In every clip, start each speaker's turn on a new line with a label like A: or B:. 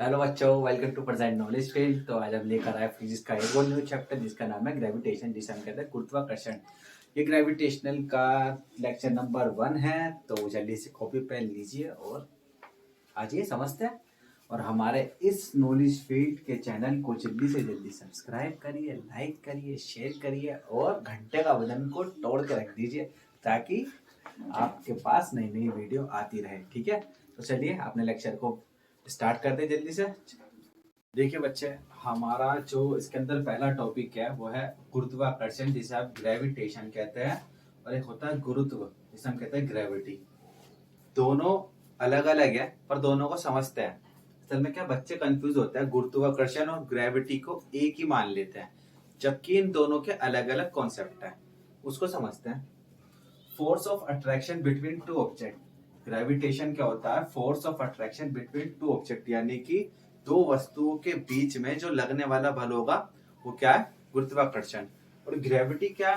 A: Hello बच्चों, welcome to present knowledge field. तो आज हम लेकर आए फिजिक्स का एक और न्यू चैप्टर जिसका नाम है ग्रेविटेशन, जिसे हम कहते हैं गुरुत्वाकर्षण। ये ग्रेविटेशनल का लेक्चर नंबर 1 है। तो जल्दी से कॉपी पेन लीजिए और आइए समझते हैं। और हमारे इस नॉलेज फील्ड के चैनल को जल्दी से जल्दी सब्सक्राइब करिए, लाइक करिए, शेयर करिए और घंटे का बटन को तोड़ के रख दीजिए ताकि आपके पास नई नई वीडियो आती रहे। ठीक है, तो चलिए अपने लेक्चर को स्टार्ट करते हैं जल्दी से। देखिए बच्चे, हमारा जो इसके अंदर पहला टॉपिक है वो है गुरुत्वाकर्षण, जिसे आप ग्रेविटेशन कहते हैं, और एक होता है गुरुत्व, जिसे हम कहते हैं ग्रेविटी। दोनों अलग अलग है पर दोनों को समझते हैं। असल में क्या बच्चे कंफ्यूज होते हैं, गुरुत्वाकर्षण और ग्रेविटी को एक ही मान लेते हैं, जबकि इन दोनों के अलग अलग कॉन्सेप्ट हैं। उसको समझते हैं। Force of attraction between two object. Gravitation क्या होता है? Force of attraction between two object, यानी कि दो वस्तुओं के बीच में जो लगने वाला बल होगा वो क्या है? गुरुत्वाकर्षण। और ग्रेविटी क्या?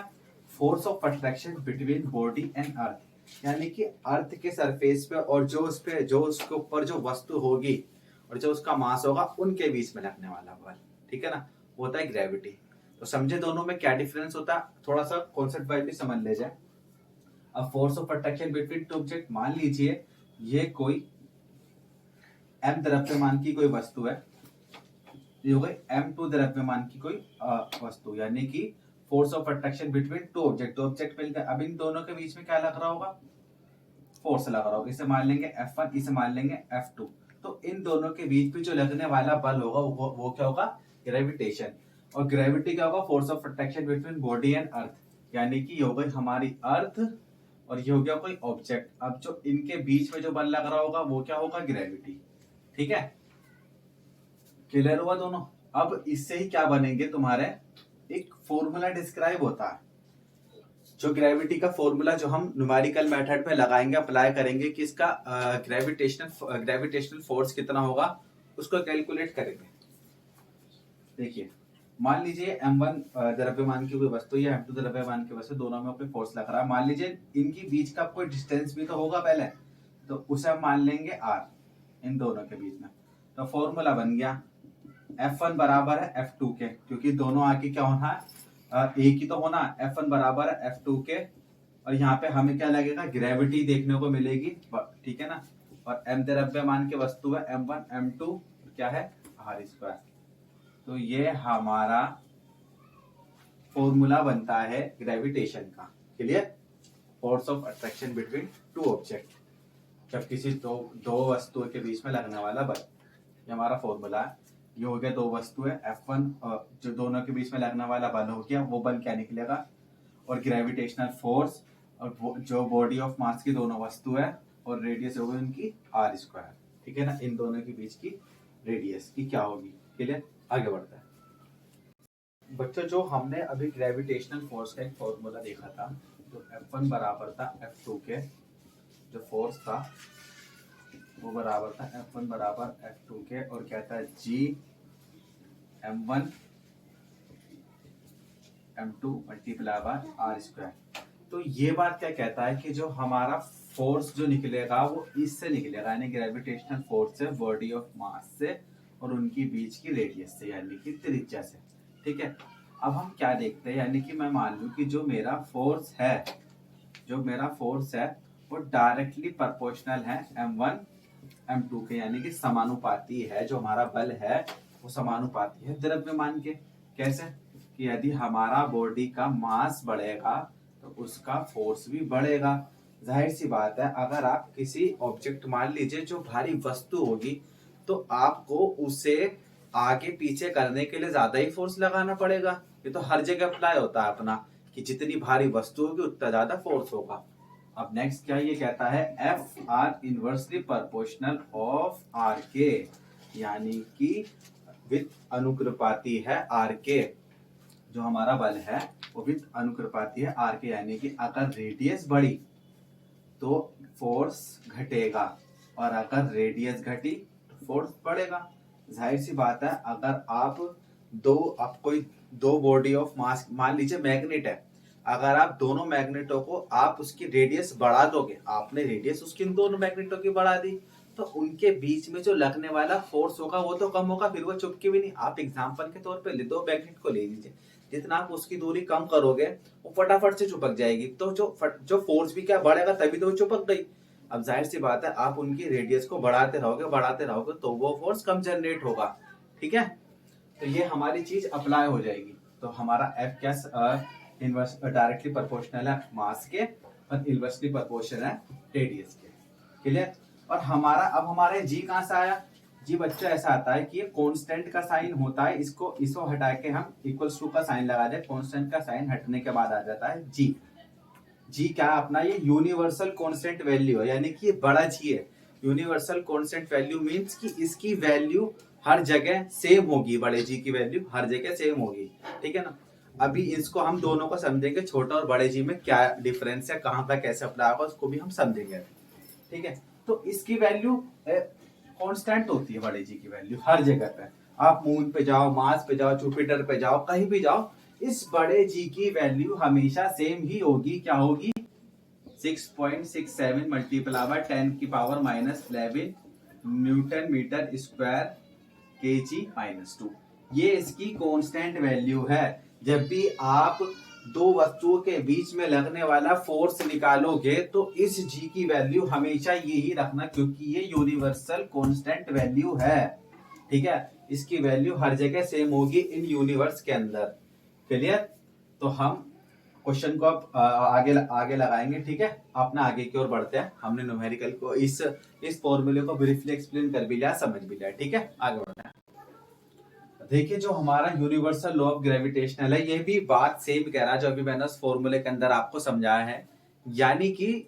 A: Force of attraction between body and earth, यानी कि अर्थ के सरफेस पे और जो उसके ऊपर जो वस्तु होगी और जो उसका मास होगा उनके बीच में लगने वाला बल। ठीक है ना, वो होता है ग्रेविटी। तो समझे दोनों में क्या डिफरेंस होता है? थोड़ा सा कॉन्सेप्ट वाइज भी समझ ले जाए। अब force of attraction between two object, मान लीजिए ये कोई m द्रव्यमान की कोई वस्तु है, ये हो गई m2 द्रव्यमान की कोई वस्तु, यानी कि force of attraction between two object, दो ऑब्जेक्ट मिलकर अब इन दोनों के बीच में क्या लग रहा होगा? फोर्स लग रहा होगा। इसे मान लेंगे F1, इसे मान लेंगे F2। तो इन दोनों के बीच में जो लगने वाला बल होगा वो क्या होगा? ग्रेविटेशन। और ग्रेविटी क्या होगा? Force of attraction between body and earth, यानी कि ये हो गई हमारी अर्थ और ये हो गया कोई ऑब्जेक्ट। अब जो इनके बीच में जो बल लग रहा होगा वो क्या होगा? ग्रेविटी। ठीक है, क्लियर हुआ दोनों? अब इससे ही क्या बनेंगे तुम्हारे, एक फॉर्मूला डिस्क्राइब होता है, जो ग्रेविटी का फॉर्मूला जो हम न्यूमेरिकल मेथड पे लगाएंगे, अप्लाई करेंगे कि इसका ग्रेविटेशनल फोर्स कितना होगा, उसको कैलकुलेट करेंगे। देखिए, मान लीजिए m1 द्रव्यमान की कोई वस्तु या m2 द्रव्यमान की वस्तु, दोनों में कोई फोर्स लग रहा है। मान लीजिए इनके बीच का कोई डिस्टेंस भी तो होगा पहले, तो उसे हम मान लेंगे r, इन दोनों के बीच में। तो फॉर्मूला बन गया F1 बराबर है F2 के, क्योंकि दोनों आके क्या होना है? एक ही तो होना। F1 बराबर है F2 के, और यहाँ पे हमें क्या लगेगा? ग्रेविटी देखने को मिलेगी। ठीक है ना, और m द्रव्यमान की वस्तु है m1 m2, क्या है? r²। तो ये हमारा फॉर्मूला बनता है ग्रेविटेशन का। Clear? Force of attraction between two object, जब किसी दो वस्तुओं के बीच में लगने वाला बल, ये हमारा फॉर्मूला है। ये हो गया दो वस्तु है F1, जो दोनों के बीच में लगने वाला बल हो गया, वो बल क्या निकलेगा? और ग्रेविटेशनल फोर्स, और जो बॉडी ऑफ मास की दोनों वस्तु है और रेडियस होगी उनकी r²। ठीक है ना, इन दोनों के बीच की रेडियस की क्या होगी? क्लियर? आगे बढ़ता है बच्चों। जो हमने अभी ग्रेविटेशनल फोर्स का एक फॉर्मूला देखा था, तो F1 बराबर था F2 के, जो फोर्स था वो बराबर था F1 बराबर F2 के, और क्या था? G m1 m2 multiply by r²। तो ये बात क्या कहता है कि जो हमारा फोर्स जो निकलेगा वो इससे निकलेगा, यानी ग्रेविटेशनल फोर्स से, बॉडी ऑफ मास से और उनकी बीच की रेडियस से, यानी कि त्रिज्या से। ठीक है, अब हम क्या देखते हैं, यानी कि मैं मान लूं कि जो मेरा फोर्स है वो डायरेक्टली प्रोपोर्शनल है m1 m2 के, यानी कि समानुपाती है। जो हमारा बल है वो समानुपाती है द्रव्यमान के। कैसे? कि यदि हमारा बॉडी का मास बढ़ेगा तो उसका फोर्स भी बढ़ेगा। जाहिर सी बात है, अगर आप किसी ऑब्जेक्ट, मान लीजिए जो भारी वस्तु होगी, तो आपको उसे आगे पीछे करने के लिए ज्यादा ही फोर्स लगाना पड़ेगा। ये तो हर जगह अप्लाई होता है अपना, कि जितनी भारी वस्तु होगी उतना ज्यादा फोर्स होगा। अब नेक्स्ट क्या ये कहता है? F R inversely proportional of R के, यानी कि विद अनुक्रपाती है आर के। जो हमारा बल है वो विद अनुक्रपाती है आर के, यानी कि अगर रेडियस बढ़ी तो फोर्स घटेगा, और अगर रेडियस घटी तो फोर्स बढ़ेगा। जाहिर सी बात है, अगर आप कोई दो बॉडी ऑफ मास, मान लीजिए मैग्नेट है, अगर आप दोनों मैग्नेटों को आप उसकी रेडियस बढ़ा दोगे, आपने रेडियस उसकी इन दोनों मैग्नेटों की बढ़ा दी, तो उनके बीच में जो लगने वाला फोर्स होगा वो तो कम होगा, फिर वो चुपके भी नहीं। आप एग्जांपल के तौर पे ले दो मैग्नेट को ले लीजिए, जितना आप उसकी दूरी कम करोगे वो फटाफट से चिपक जाएगी, तो जो फोर्स भी क्या बढ़ेगा, तभी तो वो चिपक गई। अब जाहिर सी बात है, आप उनकी रेडियस को बढ़ाते रहोगे तो वो फोर्स कम जनरेट होगा। ठीक है, तो ये हमारी चीज अप्लाई हो जाएगी। तो हमारा एफ क्या इनवर्स डायरेक्टली प्रोपोर्शनल है मास के और इनवर्सली प्रोपोर्शनल है रेडियस के। क्लियर। और हमारे जी कहां से आया? जी बच्चों ऐसा आता है कि ये कांस्टेंट का साइन होता है, इसको हटा के हम इक्वल्स टू का साइन लगा दे, कांस्टेंट का साइन हटने के बाद आ जाता है जी। जी क्या अपना ये यूनिवर्सल कांस्टेंट वैल्यू है, यानी कि ये बड़ा जी है। यूनिवर्सल कांस्टेंट वैल्यू मींस कि इसकी वैल्यू हर जगह सेम होगी, बड़े जी की वैल्यू हर जगह सेम होगी। ठीक है ना। अभी इसको हम दोनों को समझेंगे, छोटा और बड़े जी में क्या डिफरेंस है, कहां पर कैसे अप्लाई होगा उसको भी हम समझेंगे। ठीक है, तो इसकी वैल्यू कांस्टेंट होती है, बड़े जी की वैल्यू हर जगह पे। आप मून पे जाओ, मार्स पे जाओ, जुपिटर पे जाओ, कहीं भी जाओ, इस बड़े जी की वैल्यू हमेशा सेम ही होगी। क्या होगी? 6.67 मल्टीप्लाई बाय 10 की power -11 Newton metre square kg-2। ये इसकी कांस्टेंट वैल्यू है। जब भी आप दो वस्तुओं के बीच में लगने वाला फोर्स निकालोगे तो इस जी की वैल्यू हमेशा यही रखना, क्योंकि ये यूनिवर्सल कांस्टेंट वैल्यू है। ठीक है, इसकी वैल्यू हर जगह सेम होगी इन यूनिवर्स के अंदर। क्लियर। तो हम क्वेश्चन को अब आगे लगाएंगे। ठीक है, अपना आगे की ओर बढ़ते हैं। हमने न्यूमेरिकल को इस फॉर्मूले को ब्रीफली एक्सप्लेन कर भी लिया, समझ भी लिया। ठीक है, आगे बढ़ते हैं। देखिए, जो हमारा यूनिवर्सल लॉ ऑफ ग्रेविटेशनल है, ये भी बात सेम कह रहा है जो अभी मैंने उस फॉर्मूले के अंदर आपको समझाया है। यानी कि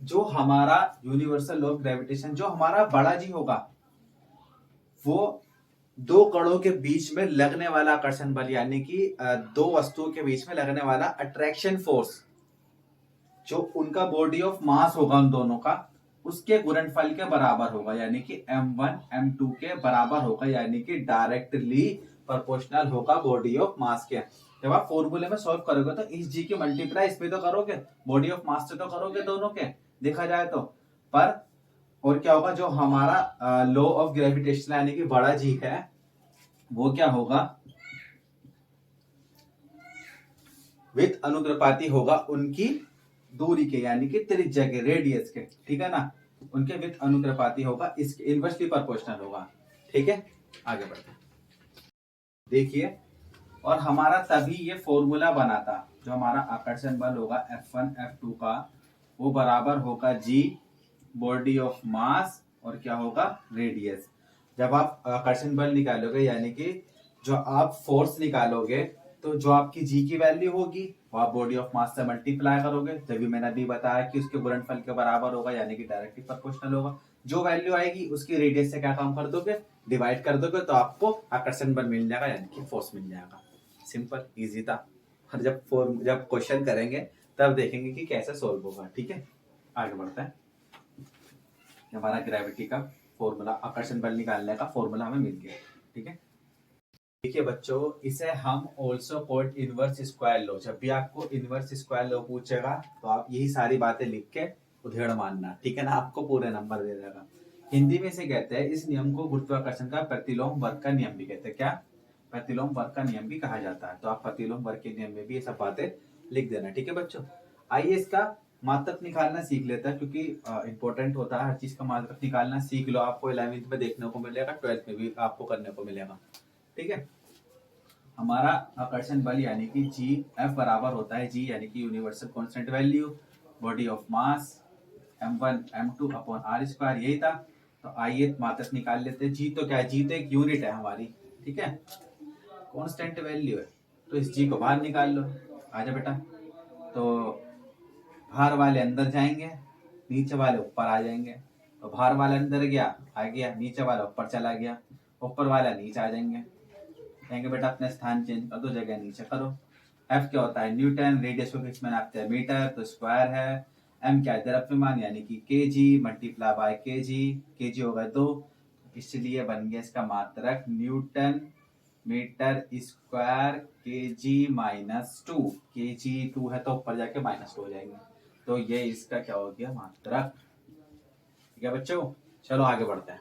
A: जो हमारा यूनिवर्सल लॉ ऑफ ग्रेविटेशन, जो हमारा बड़ा जी होगा, वो दो कणों के बीच में लगने वाला आकर्षण बल, यानी कि दो वस्तुओं के बीच में लगने वाला अट्रैक्शन फोर्स, जो उनका बॉडी ऑफ मास होगा उन दोनों का, उसके गुणनफल के बराबर होगा, यानी कि m1 m2 के बराबर होगा, यानी कि डायरेक्टली प्रोपोर्शनल होगा बॉडी ऑफ मास के। जब आप फॉर्मूले में सॉल्व करोगे तो इस जी की मल्टीप्लाई इसमें तो करोगे, बॉडी ऑफ मास से तो करोगे दोनों के, देखा जाए तो। पर और क्या होगा, जो हमारा लॉ ऑफ ग्रेविटेशन यानी कि बड़ा जी है, वो क्या होगा, विथ अनुक्रपाती होगा उनकी दूरी के, यानी कि त्रिज्या के, रेडियस के। ठीक है ना, उनके विथ अनुक्रपाती होगा, इसके इनवर्सली प्रोपोर्शनल होगा। ठीक है, आगे बढ़ते हैं। देखिए, और हमारा तभी ये फॉर्मूला बना था, जो हमारा आकर्षण बल होगा F1 F2 का, वो बराबर होगा जी बॉडी ऑफ मास और क्या होगा, रेडियस। जब आप आकर्षण बल निकालोगे, यानी कि जो आप फोर्स निकालोगे, तो जो आपकी जी की वैल्यू होगी वो आप बॉडी ऑफ मास से मल्टीप्लाई करोगे, तभी मैंने अभी बताया कि उसके गुणनफल के बराबर होगा, यानी कि डायरेक्टली प्रोपोर्शनल होगा। जो वैल्यू आएगी उसकी रेडियस से क्या काम कर दोगे, डिवाइड कर दोगे, तो आपको आकर्षण बल मिल जाएगा, यानी कि फोर्स मिल जाएगा। सिंपल, इजी था। और जब क्वेश्चन करेंगे तब देखेंगे कि कैसे सोल्व होगा। ठीक है, आगे बढ़ते हैं। हमारा ग्रेविटी का फॉर्मूला, आकर्षण बल निकालने का फॉर्मूला हमें मिल गया। ठीक है, देखिए बच्चों, इसे हम also called inverse square law. जब भी आपको इनवर्स स्क्वायर लॉ पूछेगा तो आप यही सारी बातें लिख के उधेड़ मानना। ठीक है ना, आपको पूरे नंबर दे देगा। हिंदी में से कहते हैं, इस नियम को गुरुत्वाकर्षण का प्रतिलोम वर्ग का नियम भी कहते हैं। क्या? प्रतिलोम वर्ग का नियम भी कहा जाता है। तो आप प्रतिलोम वर्ग के नियम में भी ये सब बातें लिख देना। ठीक है बच्चों, आइए इसका मात्रक निकालना सीख लेता है, क्योंकि इंपॉर्टेंट होता है हर चीज का मात्रक निकालना। सीख लो, आपको 11वीं में देखने को मिलेगा, 12th में भी आपको करने को मिलेगा। ठीक है, हमारा आकर्षण बल यानी कि जी एफ बराबर होता है जी, यानी कि universal constant value body of mass m1 m2 upon R square, यही था। तो आइए मात्रक निकाल लेते हैं। जी तो क्या है, जी तो एक यूनिट है हमारी। ठीक है, कांस्टेंट वैल्यू है, तो इस जी को बाहर निकाल लो। आजा बेटा, तो बाहर वाले अंदर जाएंगे, नीचे वाले ऊपर आ जाएंगे। तो बाहर वाला अंदर गया, आ गया, नीचे वाला ऊपर चला गया, ऊपर वाला नीचे आ जाएंगे। कहेंगे बेटा अपने स्थान चेंज कर दो, जगह नीचे करो। एफ क्या होता है, न्यूटन, रेडियस को किस में नापते हैं, मीटर, तो स्क्वायर है। एम क्या है, द्रव्यमान यानी कि KG multiply by KG, KG होगा 2, इसलिए बन गया इसका मात्रक newton metre square KG -2। KG 2 है तो ऊपर जाके -2 हो जाएंगे, तो ये इसका क्या हो गया, मात्रक। ठीक है बच्चों, चलो आगे बढ़ते हैं।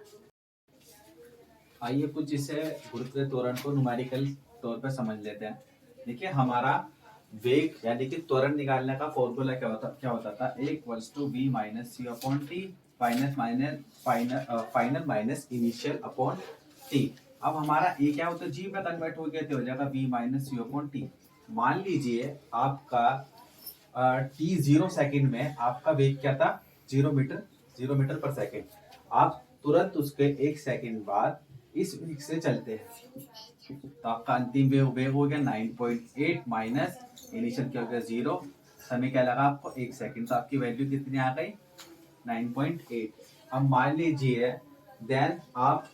A: आइए कुछ इसे गुरुत्वीय त्वरण को न्यूमेरिकल तौर पर समझ लेते हैं। देखिए हमारा वेग यानी कि त्वरण निकालने का फॉर्मूला क्या होता था, A equals to B minus C upon T, final minus initial upon T. अब हमारा ए क्या होता है, जी में कन्वर्ट हो गया तो हो जाएगा B minus C upon T. मान लीजिए आपका टी 0 सेकेंड में आपका वेग क्या था, 0 मीटर पर सेकेंड। आप तुरंत उसके 1 सेकेंड बाद इस वेग से चलते हैं तो आपका अंतिम वेग हो गया 9.8 माइनस इनिशियल क्या हो गया 0, समय क्या लगा आपको 1 सेकेंड, तो आपकी वैल्यू कितनी आ गई 9.8। अब मान लीजिए देन आप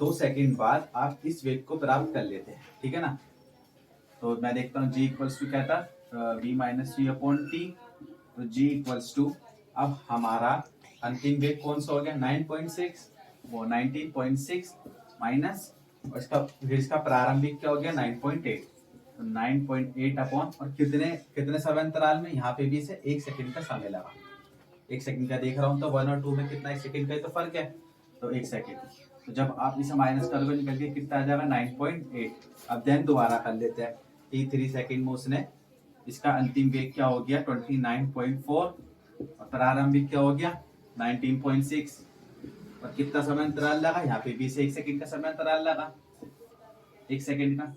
A: 2 सेकेंड बाद आप इस वेग को प्राप्त कर लेते हैं, ठीक है ना। तो मैं देखता हूँ जी इक्वल्स टू क्या था, B minus C upon T. तो जी इक्वल्स टू, अब हमारा अंतिम वेग कौन सा हो गया 9.6, वो 19.6 माइनस और इसका प्रारंभिक क्या हो गया 9.8। तो 9.8 अपॉन और कितने कितने समय अंतराल में, यहाँ पे भी इसे 1 सेकेंड का समय लगा। 1 सेकेंड का देख रहा हूँ तो 1 और 2 में कितना 1 सेकेंड का ही तो फर्क है, तो 1 सेकेंड। तो जब आप इसे माइनस करोगे निकल के कितना आ जाएगा 9.8। अब देन दोबारा कर लेते हैं, t3 सेकेंड में उसने इसका अंतिम वेग क्या हो गया 29.4 और प्रारंभिक क्या हो गया 19.6 और कितना समय अंतराल लगा, यहाँ पे भी से 1 सेकेंड का समय अंतराल लगा 1 सेकेंड का।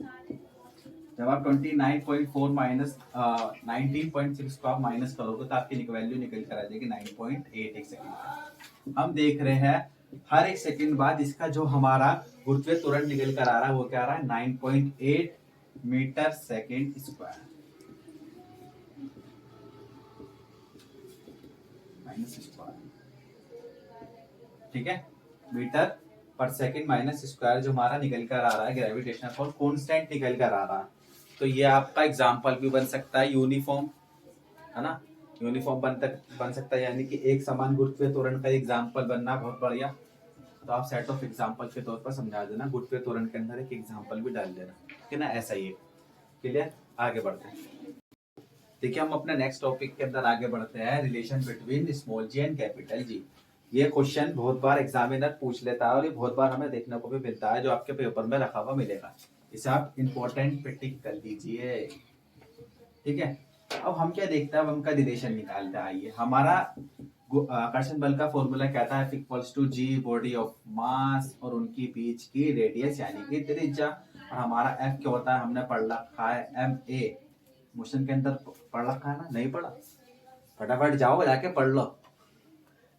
A: जब आप 29.4 माइनस 19.6 को आप माइनस करोगे तो आपकी वैल्यू निकल कर आ जाएगी 9.8 1 सेकेंड का। हम देख रहे हैं हर 1 सेकेंड बाद इसका जो हमारा गुरुत्वीय त्वरण निकल कर आ रहा है वो क्या आ रहा है 9.8 metre second square minus square, ठीक है, मीटर पर सेकेंड माइनस स्क्वायर जो हमारा निकल कर आ रहा है ग्रेविटेशनल फोर्स कांस्टेंट निकल कर आ रहा है। तो ये आपका एग्जांपल भी बन सकता है यूनिफॉर्म, है ना, यूनिफॉर्म बन सकता है, यानी कि एक समान गुरुत्वीय त्वरण का एग्जांपल बनना बहुत बढ़िया। तो आप सेट ऑफ एग्जांपल के तौर पर समझा देना, गुरुत्वीय त्वरण के अंदर एक एग्जांपल भी डाल देना, ठीक है ना, ऐसा ही है। क्लियर, आगे बढ़ते हैं। देखिए हम अपने नेक्स्ट टॉपिक के अंदर आगे बढ़ते हैं, relation between small G and capital G. ये क्वेश्चन बहुत बार एग्जामिनर पूछ लेता है और ये बहुत बार हमें देखने को भी मिलता है, जो आपके पेपर में रखा हुआ मिलेगा, इसे आप इम्पोर्टेंट पे टिक कर दीजिए, ठीक है। अब हम क्या देखते हैं, अब हम का रिलेशन निकालते हैं। आइए, हमारा आकर्षण बल का फॉर्मूला कहता है equals to G body of mass और उनकी बीच की रेडियस यानी कि त्रिज्या, और हमारा एफ क्या होता है हमने पढ़ रखा है एम ए, मोशन के अंदर पढ़ रखा है ना, नहीं पढ़ा, फटाफट जाओ जाके पढ़ लो।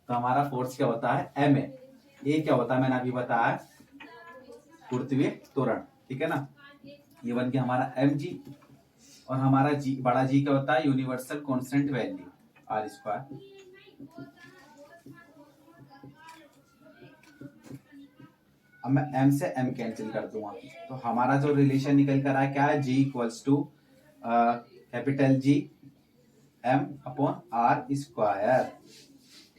A: तो हमारा फोर्स क्या होता है एम ए क्या होता है मैंने अभी बताया गुरुत्वीय त्वरण, ठीक है ना, ये बन गया हमारा एम जी, और हमारा जी बड़ा जी क्या होता है universal constant value R square. अब मैं m से m कैंसिल कर दूंगा, तो हमारा जो रिलेशन निकल कर आया क्या है, g equals to capital G m upon R square,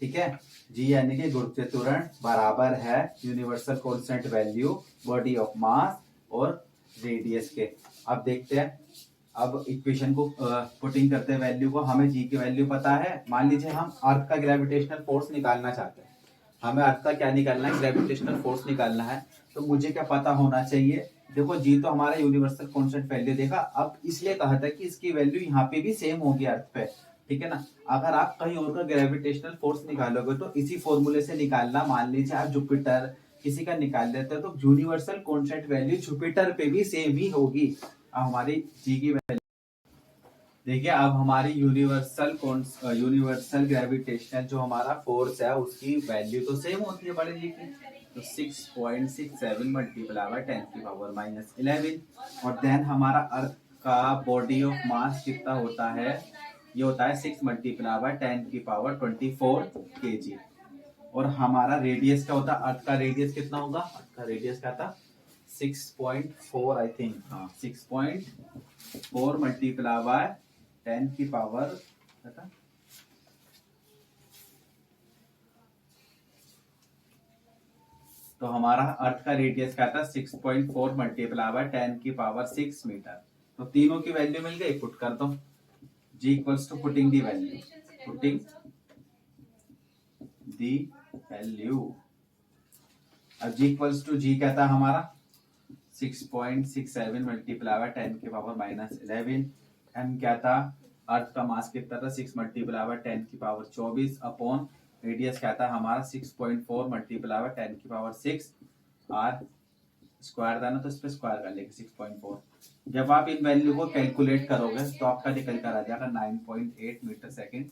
A: ठीक है। g यानी कि गुरुत्वीय त्वरण बराबर है universal constant value body of mass और रेडियस के। अब देखते हैं, अब इक्वेशन को पुटिंग करते हैं वैल्यू को, हमें g की वैल्यू पता है। मान लीजिए हम अर्थ का ग्रेविटेशनल फोर्स निकालना चाहते हैं, हमें अर्थ का क्या निकालना है ग्रेविटेशनल फोर्स निकालना है, तो मुझे क्या पता होना चाहिए, देखो जी तो हमारा यूनिवर्सल कांस्टेंट वैल्यू देखा, अब इसलिए कहा था कि इसकी वैल्यू यहाँ पे भी सेम होगी अर्थ पे, ठीक है ना। अगर आप कहीं और का ग्रेविटेशनल फोर्स निकालोगे तो इसी फॉर्मूले से निकालना, मान लीजिए आप जुपिटर किसी का निकाल लेते हैं तो यूनिवर्सल कांस्टेंट वैल्यू जुपिटर पे भी सेम ही होगी। अब हमारी जी की वैल्यू देखिए, अब हमारी यूनिवर्सल ग्रेविटेशनल जो हमारा फोर्स है उसकी वैल्यू तो सेम होती है बड़े जी की, तो 6.67 मल्टीप्लाई बाय 10 की पावर माइनस 11, और देन हमारा अर्थ का बॉडी ऑफ मास कितना होता है, ये होता है 6 मल्टीप्लाई बाय 10 की पावर 24 kg, और हमारा रेडियस क्या होता है, अर्थ का रेडियस कितना होगा, अर्थ का रेडियस क्या था 6.4 आई थिंक, हाँ 6.4 मल्टीप्लाई बाय 10 की पावर था, तो हमारा अर्थ का रेडियस क्या था 6.4 मल्टीप्लाई बाय 10 की पावर 6 मीटर। तो तीनों की वैल्यू मिल गई, पुट कर दो, g equals to putting the value अब जी इक्वल्स टू जी क्या था हमारा 6.67 मल्टीप्लाई बाय 10 की पावर -11। एम क्या था, अर्थ का मास कितना था 6 मल्टीप्लाई बाय 10 की पावर 24 अपॉन रेडियस क्या था हमारा 6.4 मल्टीप्लाई बाय 10 की पावर 6 आर स्क्वायर था ना, तो इस पे स्क्वायर कर लेंगे 6.4। जब आप इन वैल्यू को कैलकुलेट करोगे तो आपका निकल कर आ जाएगा 9.8 मीटर सेकेंड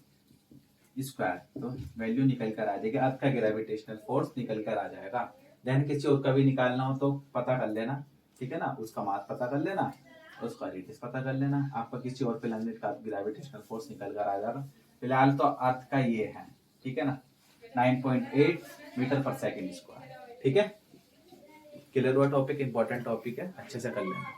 A: स्क्वायर। तो वैल्यू निकल कर आ जाएगी, अर्थ का ग्रेविटेशनल फोर्स निकल कर आ जाएगा। देन किसी और का भी निकालना हो तो पता कर लेना, ठीक है ना, उसका मास पता कर लेना, उसका रेडियस पता कर लेना, आपका किसी और प्लैनेट का ग्रेविटेशनल फोर्स निकल कर आ जाएगा। फिलहाल तो अर्थ का ये है, ठीक है ना, 9.8 मीटर पर सेकेंड स्क्वायर। ठीक है, क्लियर हुआ टॉपिक, इंपॉर्टेंट टॉपिक है, अच्छे से कर लेना।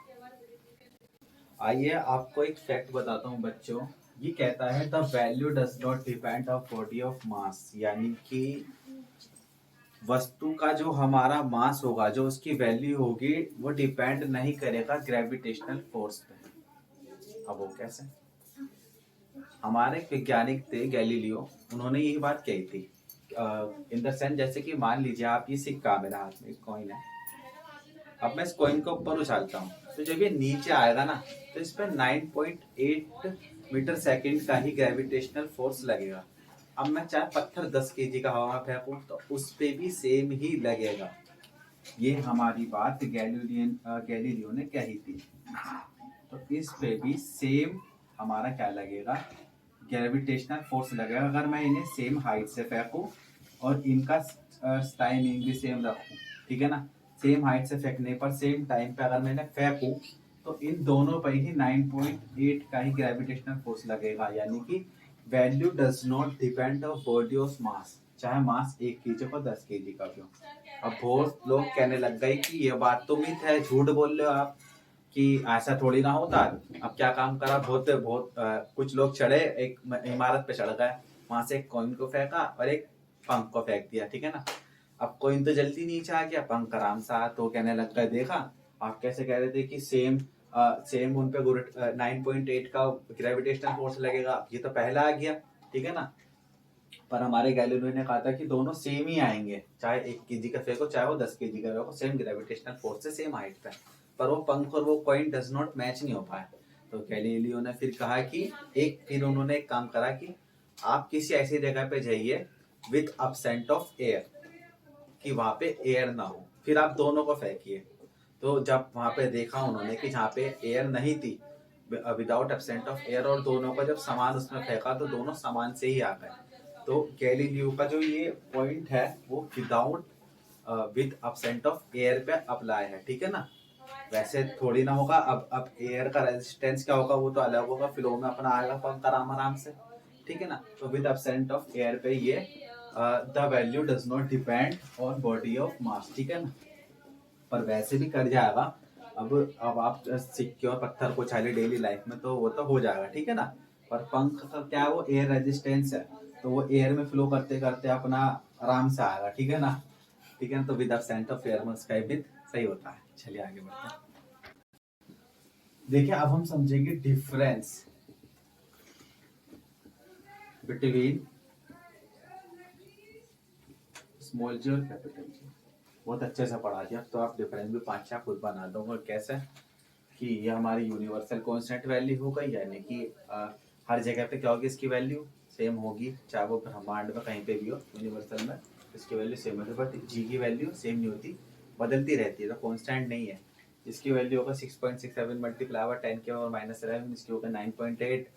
A: आइए आपको एक फैक्ट बताता हूँ बच्चों, ये कहता है the value does not depend of body of मास, यानी कि वस्तु का जो हमारा मास होगा, जो उसकी वैल्यू होगी, वो डिपेंड नहीं करेगा ग्रेविटेशनल फोर्स पे। अब वो कैसे, हमारे वैज्ञानिक थे गैलीलियो, उन्होंने यही बात कही थी इन द सेंस, जैसे कि मान लीजिए आप ये सिक्का मेरे हाथ में, एक कॉइन है, अब मैं इस कॉइन को ऊपर उछालता हूँ, तो जब ये नीचे आएगा ना, तो इस पर 9.8 मीटर सेकेंड का ही ग्रेविटेशनल फोर्स लगेगा। अब मैं चाहे पत्थर 10 केजी का हवा में फेंकूं तो उस पे भी सेम ही लगेगा। ये हमारी बात गैलीलियो ने कही थी, तो इस पे भी सेम हमारा क्या लगेगा, ग्रेविटेशनल फोर्स लगेगा। अगर मैं इन्हें सेम हाइट से फेंकूं और इनका टाइमिंग भी सेम रखूं, ठीक है ना, सेम हाइट से फेंकने पर सेम टाइम पे अगर मैंने फेंकूं तो इन दोनों पर ही 9.8 का ही ग्रेविटेशनल फोर्स लगेगा। यानी कि value does not depend of body of मास, चाहे मास 1 केजी का 10 केजी का भी हो। अब बहुत लोग कहने लग गए कि ये बात तो मिथ है, झूठ बोल रहे हो आप, कि ऐसा थोड़ी ना होता। अब क्या काम करा, बहुत बहुत कुछ लोग चढ़े एक इमारत पे चढ़ गए, वहां से एक कॉइन को फेंका और एक पंख को फेंक दिया, ठीक है ना। अब कॉइन तो जल्दी नीचे आ गया, पंख आराम सा, तो कहने लग गए देखा आप कैसे कह रहे थे कि सेम उन पे 9.8 का ग्रेविटेशनल फोर्स लगेगा, ये तो पहला आ गया, ठीक है ना। पर हमारे गैलीलियो ने कहा था कि दोनों सेम ही आएंगे, चाहे 1 केजी का फेंको चाहे वो 10 केजी का फेंको, सेम ग्रेविटेशनल फोर्स से सेम हाइट पे। पर वो पंख और वो कॉइन डज नॉट मैच नहीं हो पाया। तो गैलीलियो ने फिर कहा कि फिर उन्होंने एक काम करा कि आप किसी ऐसी जगह पे जाइए विथ अपसेंट ऑफ एयर, कि वहां पे एयर ना हो, फिर आप दोनों को फेंकिए। तो जब वहां पे देखा उन्होंने कि जहाँ पे एयर नहीं थी, विदाउट एब्सेंट ऑफ एयर, और दोनों का जब सामान उसमें फेंका तो दोनों सामान से ही आ गए। तो गैलीलियो का जो ये पॉइंट है वो without with absent of air पे अप्लाई है, ठीक है ना। वैसे थोड़ी ना होगा, अब एयर का रेजिस्टेंस क्या होगा वो तो अलग होगा, फ्लो में अपना आएगा पंख आराम आराम से, ठीक है ना। तो विद एब्सेंट ऑफ एयर पे ये the value does not depend on body of मास, ठीक है ना। पर वैसे भी कर जाएगा। अब आप सिक्के और पत्थर को उछाले डेली लाइफ में तो वो तो हो जाएगा, ठीक है ना। पर पंख का क्या है, वो एयर रेजिस्टेंस है, तो वो एयर में फ्लो करते करते अपना आराम से आएगा, ठीक है ना। ठीक है ना, तो विद एब्सेंट ऑफ एयर में उसका विद सही होता है। चलिए आगे बढ़ते हैं। देखिए अब हम समझेंगे डिफरेंस बिटवीन स्मॉल जी और कैपिटल जी। बहुत अच्छे से पढ़ा दिया, तो आप डिफरेंस भी 5 खुद बना दोगे। कैसे कि ये हमारी यूनिवर्सल कांस्टेंट वैल्यू हो गई, यानी कि हर जगह पे क्या होगी, इसकी वैल्यू सेम होगी, चाहे वो ब्रह्मांड में कहीं पे भी हो, यूनिवर्सल में इसकी वैल्यू सेम होती है। बट जी की वैल्यू सेम नहीं होती, बदलती रहती है, तो कांस्टेंट नहीं है। इसकी वैल्यू होगा 6.67 मल्टीप्लाई बाय 10 के और -11, इसकी होगा 9.8।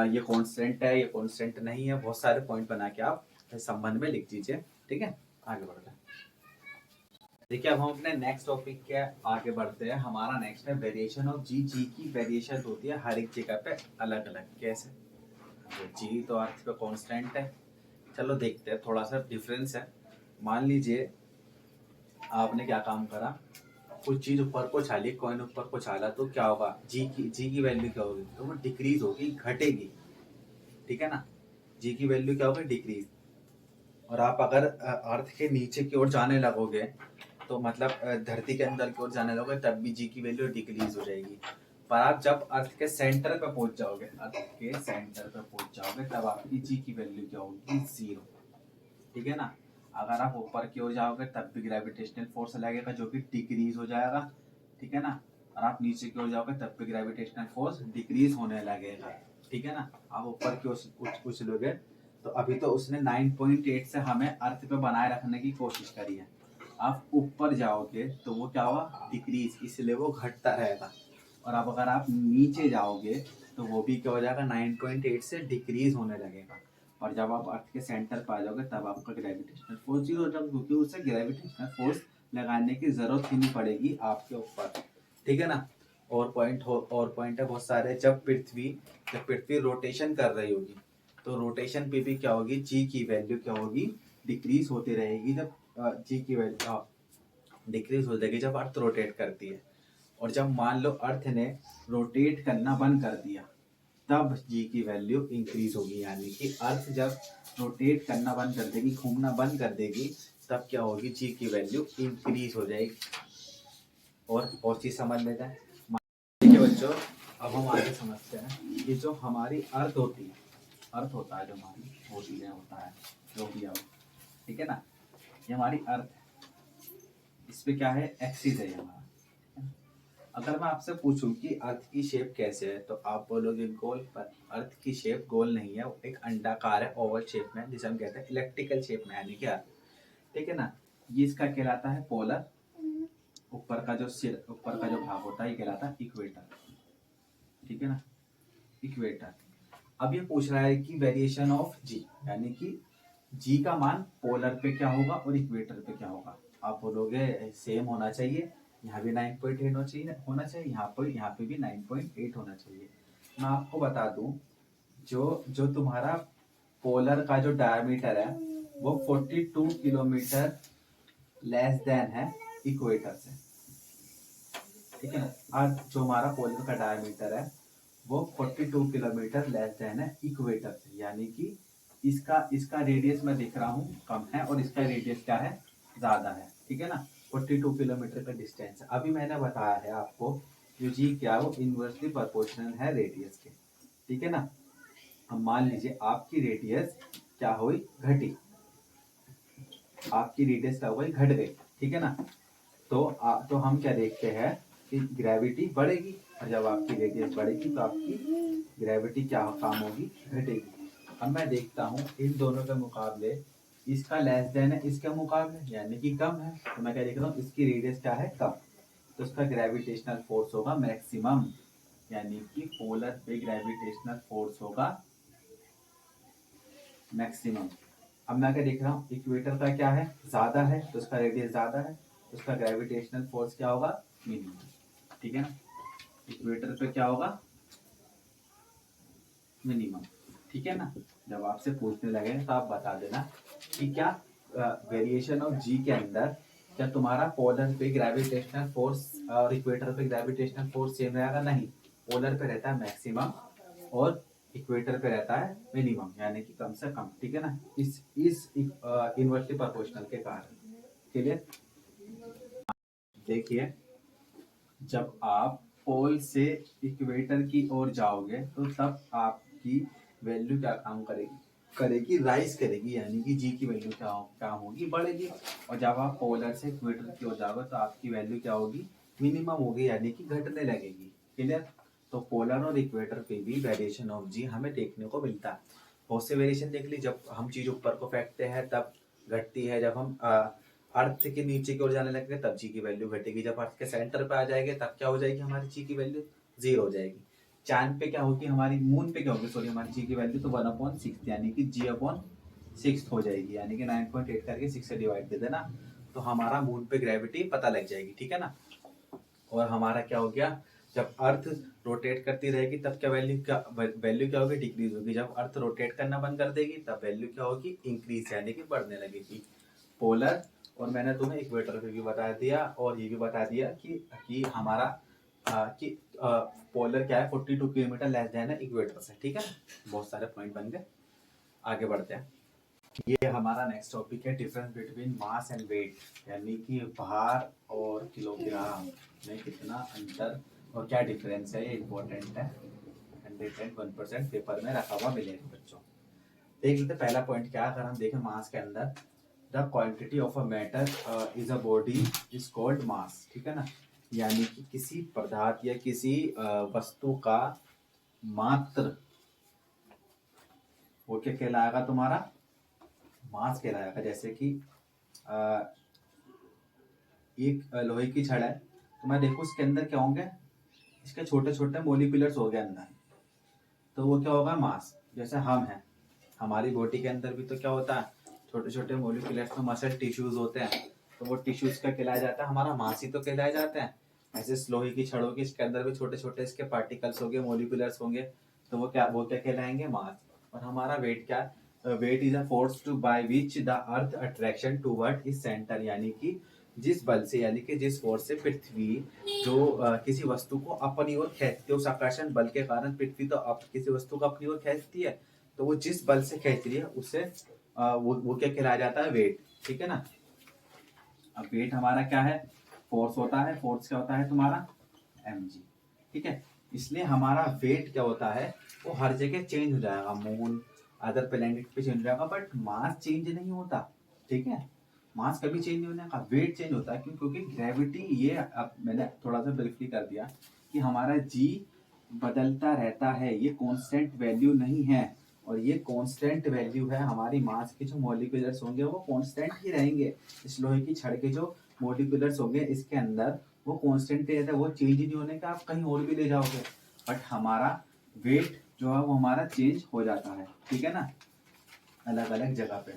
A: ये कांस्टेंट है, ये कांस्टेंट नहीं है, बहुत सारे पॉइंट बना के आप संबंध में लिख दीजिए, ठीक है। आगे बढ़ते हैं। देखिए अब हम अपने नेक्स्ट टॉपिक के आगे बढ़ते हैं। हमारा नेक्स्ट है वेरिएशन ऑफ जी। जी की वेरिएशन होती है हर एक जगह पे अलग अलग। कैसे, जी तो अर्थ पे कांस्टेंट है, चलो देखते हैं, थोड़ा सा डिफरेंस है। मान लीजिए आपने क्या काम करा, कुछ चीज ऊपर को छाली, कॉइन ऊपर को छाला, तो क्या होगा, जी की वैल्यू क्या होगी, तो वो डिक्रीज होगी, घटेगी, ठीक है ना। जी की वैल्यू क्या होगी, डिक्रीज। और आप अगर अर्थ के नीचे की ओर जाने लगोगे, तो मतलब धरती के अंदर की ओर जाने लगोगे, तब भी जी की वैल्यू डिक्रीज हो जाएगी। पर आप जब अर्थ के सेंटर पे पहुंच जाओगे, अर्थ के सेंटर पे पहुंच जाओगे, तब आपकी जी की वैल्यू क्या होगी, 0, ठीक है ना। अगर आप ऊपर की ओर जाओगे तब भी ग्रेविटेशनल फोर्स लगेगा जो कि डिक्रीज हो जाएगा, ठीक है ना। और आप नीचे की ओर जाओगे तब भी ग्रेविटेशनल फोर्स डिक्रीज होने लगेगा, ठीक है ना। आप ऊपर की ओर उछलोगे तो अभी तो उसने 9.8 से हमें अर्थ पे बनाए रखने की कोशिश करी है। आप ऊपर जाओगे तो वो क्या हुआ, डिक्रीज, इसलिए वो घटता रहेगा। और अब अगर आप नीचे जाओगे तो वो भी क्या हो जाएगा, 9.8 से डिक्रीज होने लगेगा। और जब आप अर्थ के सेंटर पर आ जाओगे तब आपका ग्रेविटेशनल फोर्स जीरो हो जाएगा, क्योंकि उसे ग्रेविटेशनल फोर्स लगाने की जरूरत ही नहीं पड़ेगी आपके ऊपर, ठीक है ना। और पॉइंट है बहुत सारे। जब पृथ्वी रोटेशन कर रही होगी तो रोटेशन पे भी क्या होगी, जी की वैल्यू क्या होगी, डिक्रीज होती रहेगी। जब जी की वैल्यू डिक्रीज हो जाएगी जब अर्थ रोटेट करती है। और जब मान लो अर्थ ने रोटेट करना बंद कर दिया तब जी की वैल्यू इंक्रीज होगी, यानी कि अर्थ जब रोटेट करना बंद कर देगी, घूमना बंद कर देगी, तब क्या होगी, जी की वैल्यू इंक्रीज हो जाएगी। और चीज समझ लेते हैं। ठीक है बच्चों, अब हम आगे समझते हैं कि जो हमारी अर्थ होती है, अर्थ होता है जो हमारी होती है, होता है जो भी है, ठीक है ना। ये हमारी अर्थ है, इस पे क्या है, एक्सिस है ये हमारा। अगर मैं आपसे पूछूं कि अर्थ की शेप कैसे है तो आप बोलोगे गोल, पर अर्थ की शेप गोल नहीं है, वो एक अंडाकार है, ओवल शेप में, जिसे हम कहते हैं इलेक्ट्रिकल शेप में, यानी कि अर्थ, ठीक है ना। ये इसका कहलाता है पोलर, ऊपर का जो सिर, ऊपर का जो भाग होता है ये कहलाता है इक्वेटर, ठीक है ना, इक्वेटर। अब ये पूछ रहा है कि वेरिएशन ऑफ जी, यानी कि जी का मान पोलर पे क्या होगा और इक्वेटर पे क्या होगा। आप बोलोगे सेम होना चाहिए, यहाँ भी 9.8 होना चाहिए, यहाँ पे भी 9.8 होना चाहिए। मैं आपको बता दूं, जो जो तुम्हारा पोलर का जो डायमीटर है वो 42 किलोमीटर लेस देन है इक्वेटर से, ठीक है ना। और जो हमारा पोलर का डायमीटर है वो 42 किलोमीटर लेस देन है इक्वेटर से, यानी कि इसका इसका रेडियस मैं देख रहा हूँ कम है और इसका रेडियस क्या है, ज्यादा है, ठीक है ना। 42 किलोमीटर का डिस्टेंस है। अभी मैंने बताया है आपको जो जी क्या है वो इनवर्सली प्रोपोर्शनल है रेडियस के, ठीक है ना। अब मान लीजिए आपकी रेडियस क्या हुई, घटी, आपकी रेडियस क्या हो गई, घट गई, ठीक है ना। तो हम क्या देखते हैं कि ग्रेविटी बढ़ेगी, और जब आपकी रेडियस बढ़ेगी तो आपकी ग्रेविटी क्या काम होगी, घटेगी। अब मैं देखता हूँ इन दोनों के मुकाबले इसका लेस देन है इसके मुकाबले, यानी कि कम है, तो मैं क्या देख रहा हूँ, इसकी रेडियस क्या है, कम, तो इसका ग्रेविटेशनल फोर्स होगा मैक्सिमम, यानी कि पोलर पे ग्रेविटेशनल फोर्स होगा मैक्सिमम। अब मैं क्या देख रहा हूँ, इक्वेटर का क्या है, ज्यादा है, तो उसका रेडियस ज्यादा है, तो उसका ग्रेविटेशनल फोर्स क्या होगा, मिनिमम, ठीक है ना। इक्वेटर पे क्या होगा, मिनिमम, ठीक है ना। जब आपसे पूछने लगे तो आप बता देना कि क्या वेरिएशन ऑफ जी के अंदर क्या तुम्हारा पोलर पे ग्रेविटेशनल फोर्स और इक्वेटर पे ग्रेविटेशनल फोर्स सेम रहेगा, नहीं, पोलर पे रहता है मैक्सिमम और इक्वेटर पे रहता है मिनिमम, यानी कि कम से कम, ठीक है ना। इस इनवर्सली प्रोपोर्शनल के कारण, क्लियर। देखिए, जब आप पोल से इक्वेटर की ओर जाओगे तो तब आपकी वैल्यू क्या काम करेगी, राइज करेगी, यानी कि जी की वैल्यू क्या होगी, बढ़ेगी। और जब आप पोलर से इक्वेटर की ओर जाओगे तो आपकी वैल्यू क्या होगी, मिनिमम होगी, यानी कि घटने लगेगी, क्लियर। तो पोलर और इक्वेटर पे भी वेरिएशन ऑफ जी हमें देखने को मिलता है। बहुत से वेरिएशन देख ली, जब हम चीज ऊपर को फेंकते हैं तब घटती है, जब हम अर्थ के नीचे की ओर जाने लगेंगे तब जी की वैल्यू घटेगी, जब अर्थ के सेंटर पे आ जाएंगे तब क्या हो जाएगी, हमारी जी की वैल्यू जीरो हो जाएगी। चांद पे क्या होगी हमारी, मून पे क्या होगी, सॉरी, हमारी जी की वैल्यू तो 1/6 यानी कि g/6 हो जाएगी, यानी कि 9.8 करके 6 से डिवाइड दे देना, तो हमारा मून पे ग्रेविटी पता लग जाएगी, ठीक है ना। और हमारा क्या हो गया, जब अर्थ रोटेट करती रहेगी तब क्या वैल्यू क्या होगी, डिक्रीज होगी, जब अर्थ रोटेट करना बंद कर देगी तब वैल्यू क्या होगी, इंक्रीज, यानी कि बढ़ने लगेगी। पोलर, और मैंने तुम्हें इक्वेटर पे भी बता दिया और ये भी बता दिया कि हमारा कि पोलर क्या है, 42 किलोमीटर लेस देन है इक्वेटर से, ठीक है। बहुत सारे पॉइंट बन गए, आगे बढ़ते हैं। ये हमारा नेक्स्ट टॉपिक है, difference between mass and weight, यानी कि भार और किलोग्राम में कितना अंतर और क्या डिफरेंस है, ये इम्पोर्टेंट है। 101% पेपर में रखा हुआ मिलेगा बच्चों। देख लेते पहला पॉइंट क्या है, अगर हम देखें मास के अंदर the quantity of a matter is a body is called मास, ठीक है ना। यानी कि किसी पदार्थ या किसी वस्तु का मात्र, वो क्या कहलाएगा तुम्हारा, मास कहलाएगा। जैसे कि अ, एक लोहे की छड़ है, तो मैं देखो इसके अंदर क्या होंगे, इसके छोटे छोटे मोलिकुलर्स हो गए अंदर, तो वो क्या होगा, मास। जैसे हम हैं, हमारी बॉडी के अंदर भी तो क्या होता है, छोटे छोटे मोलिकुलर्स में मसल टिश्यूज होते हैं, तो वो टिश्यूज का कहलाया जाता है हमारा मास ही तो कहलाया जाता है। ऐसे इस लोहे की छड़ होगी, इसके अंदर भी छोटे छोटे इसके पार्टिकल्स होंगे, मोलिकुलर्स होंगे, तो वो क्या कहलाएंगे, मास। और हमारा वेट क्या, weight is a force to by which the earth attraction toward its centre, यानी कि जिस बल से, यानी कि जिस फोर्स से पृथ्वी जो किसी वस्तु को अपनी ओर खींचती है, उस आकर्षण बल के कारण पृथ्वी तो किसी वस्तु को अपनी ओर खींचती है, तो वो जिस बल से खींच रही है उससे वो क्या कहलाया जाता है, वेट, ठीक है ना। अब वेट हमारा क्या है, फोर्स होता है, फोर्स क्या होता है तुम्हारा, mg, ठीक है। इसलिए हमारा वेट क्या होता है, वो हर जगह चेंज हो जाएगा, मून अदर प्लेनेट पे चेंज हो जाएगा, बट मास चेंज नहीं होता, ठीक है। मास कभी चेंज नहीं होने का, वेट चेंज होता है। क्यों, क्योंकि ग्रेविटी, ये अब मैंने थोड़ा सा ब्रीफली कर दिया कि हमारा जी बदलता रहता है, ये कांस्टेंट वैल्यू नहीं है। और ये कांस्टेंट वैल्यू है, हमारी मास के जो मॉलिक्यूलर्स होंगे वो कांस्टेंट ही रहेंगे। इस लोहे की छड़ के जो मॉलिक्यूलर्स होंगे इसके अंदर, वो कांस्टेंट ही रहता है, वो चेंज ही नहीं होने का, आप कहीं और भी ले जाओगे। बट हमारा वेट जो है वो हमारा चेंज हो जाता है, ठीक है ना, अलग अलग जगह पे।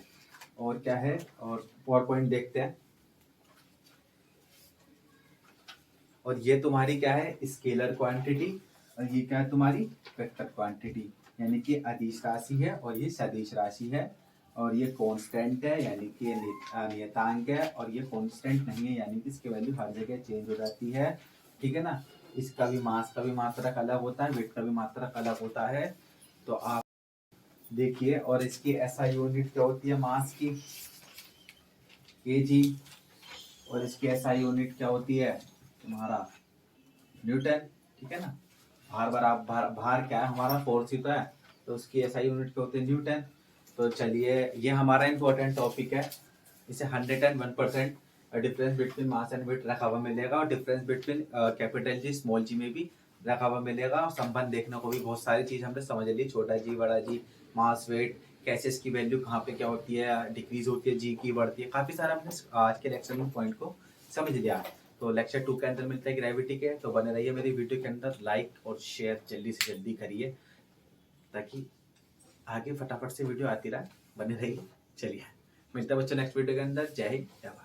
A: और क्या है, और पॉइंट देखते हैं। और ये तुम्हारी क्या है, स्केलर क्वांटिटी, और ये क्या है तुम्हारी वेक्टर क्वांटिटी, यानी कि अदिश राशि है और ये सदिश राशि है। और ये कांस्टेंट है, यानी कि ये नियतांक है, और ये कांस्टेंट नहीं है, यानी कि इसकी वैल्यू हर जगह चेंज हो जाती है, ठीक है ना। इसका भी मास का भी मात्रक अलग होता है, वेट का भी मात्रक अलग होता है। तो आप देखिए, और इसकी ऐसा यूनिट क्या होती है मास की, केजी, और इसकी ऐसा यूनिट क्या होती है तुम्हारा, न्यूटन, ठीक है ना। भार क्या है हमारा, फोर्स ही तो है, तो उसकी एसआई यूनिट क्या होती है, न्यूटन। तो चलिए, ये हमारा इंपॉर्टेंट टॉपिक है, इसे 101% difference between mass and weight रखा हुआ मिलेगा, और difference between capital G small G में भी रखा हुआ मिलेगा। और संबंध देखने को भी बहुत सारी चीज हमने समझ ली, छोटा जी बड़ा जी, मास वेट, कैसे इसकी वैल्यू कहाँ पे क्या होती है, डिक्रीज होती है, जी की बढ़ती है, काफी सारा हमने आज के लेक्चर में पॉइंट को समझ लिया। तो लेक्चर 2 के अंदर मिलता है ग्रेविटी के, तो बने रहिए मेरी वीडियो के अंदर, लाइक और शेयर जल्दी से जल्दी करिए, ताकि आगे फटाफट से वीडियो आती रहे, बने रहिए। चलिए, मिलता है बच्चों नेक्स्ट वीडियो के अंदर। जय हिंद, जय भारत।